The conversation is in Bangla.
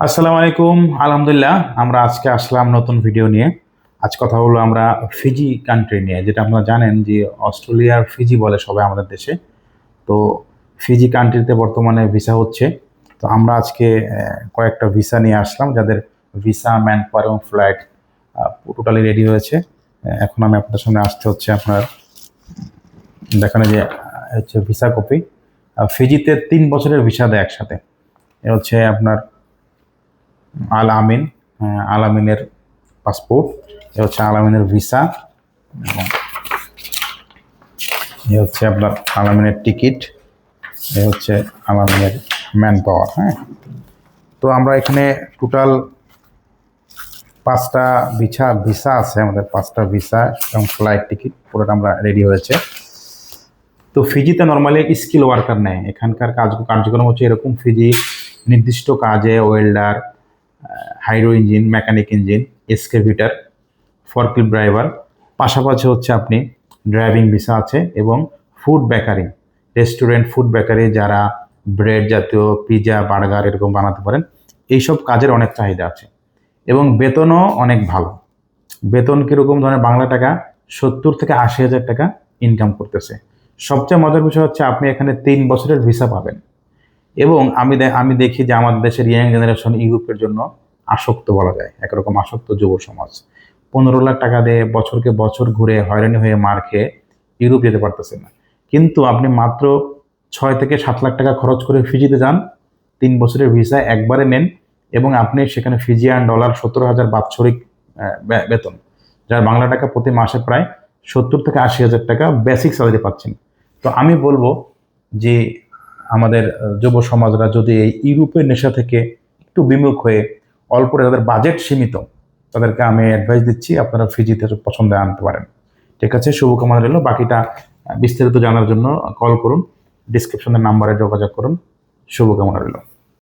আসসালামু আলাইকুম। আলহামদুলিল্লাহ, আমরা আজকে আসলাম নতুন ভিডিও নিয়ে। আজ কথা হলো আমরা ফিজি কান্ট্রি নিয়ে, যেটা আপনারা জানেন যে অস্ট্রেলিয়ার ফিজি বলে সবাই আমাদের দেশে। তো ফিজি কান্ট্রিতে বর্তমানে ভিসা হচ্ছে। তো আমরা আজকে কয়েকটা ভিসা নিয়ে আসলাম, যাদের ভিসা, ম্যান পাওয়ার এবং ফ্লাইট টোটালি রেডি হয়েছে। এখন আমি আপনাদের সামনে আসতে হচ্ছে আপনার দেখানো যে হচ্ছে ভিসা কপি। ফিজিতে 3 বছরের ভিসা দেয় একসাথে। এ হচ্ছে আপনার আল আমিন, আল আমিনের পাসপোর্ট। এ হচ্ছে আল আমিনের ভিসা এবং এ হচ্ছে আপনার আল আমিনের টিকিট। এ হচ্ছে আল আমিনের ম্যান পাওয়ার। হ্যাঁ, তো আমরা এখানে টোটাল 5টা ভিসা আছে আমাদের, 5টা ভিসা এবং ফ্লাইট টিকিট পুরোটা আমরা রেডি হয়েছে। তো ফিজিতে নর্মালি স্কিল ওয়ার্কার নেয়। এখানকার কার্যক্রম হচ্ছে এরকম: ফিজি নির্দিষ্ট কাজে welder, hydro engine, mechanic engine, excavator, forklift driver, পাশাপাশি হচ্ছে আপনি ড্রাইভিং ভিসা আছে এবং food bakery, restaurant, food bakery, যারা ব্রেড জাতীয়, পিৎজা, বার্গার এরকম বানাতে পারেন, এইসব কাজের অনেক চাহিদা আছে এবং বেতনও অনেক ভালো। বেতন কীরকম ধরনের? বাংলা টাকা 70 থেকে 80 হাজার টাকা ইনকাম করতেছে। সবচেয়ে মজার বিষয় হচ্ছে আপনি এখানে 3 বছরের ভিসা পাবেন এবং আমি দেখি যে আমাদের দেশের ইয়াং জেনারেশন ইউরোপের জন্য আসক্ত বলা যায়, একরকম আসক্ত যুব সমাজ। 15 লাখ টাকা দিয়ে বছরকে বছর ঘুরে হয়রানি হয়ে মার খেয়ে ইউরোপ যেতে পারতেছে না, কিন্তু আপনি মাত্র 6 থেকে 7 লাখ টাকা খরচ করে ফিজিতে যান, 3 বছরের ভিসা একবারে নেন এবং আপনি সেখানে ফিজিয়ান ডলার 17,000 বাৎসরিক বেতন, যার বাংলা টাকা প্রতি মাসে প্রায় 70 থেকে 80 হাজার টাকা বেসিক স্যালারি পাচ্ছেন। তো আমি বলবো যে আমাদের যুব সমাজরা যদি এই ইউরোপের নেশা থেকে একটু বিমুখ হয়ে, অল্প যাদের বাজেট সীমিত, তাদেরকে আমি অ্যাডভাইস দিচ্ছি আপনারা ফিজিতে পছন্দে আনতে পারেন। ঠিক আছে, শুভকামনা রইল। বাকিটা বিস্তারিত জানার জন্য কল করুন, ডিসক্রিপশনের নাম্বারে যোগাযোগ করুন। শুভকামনা রইল।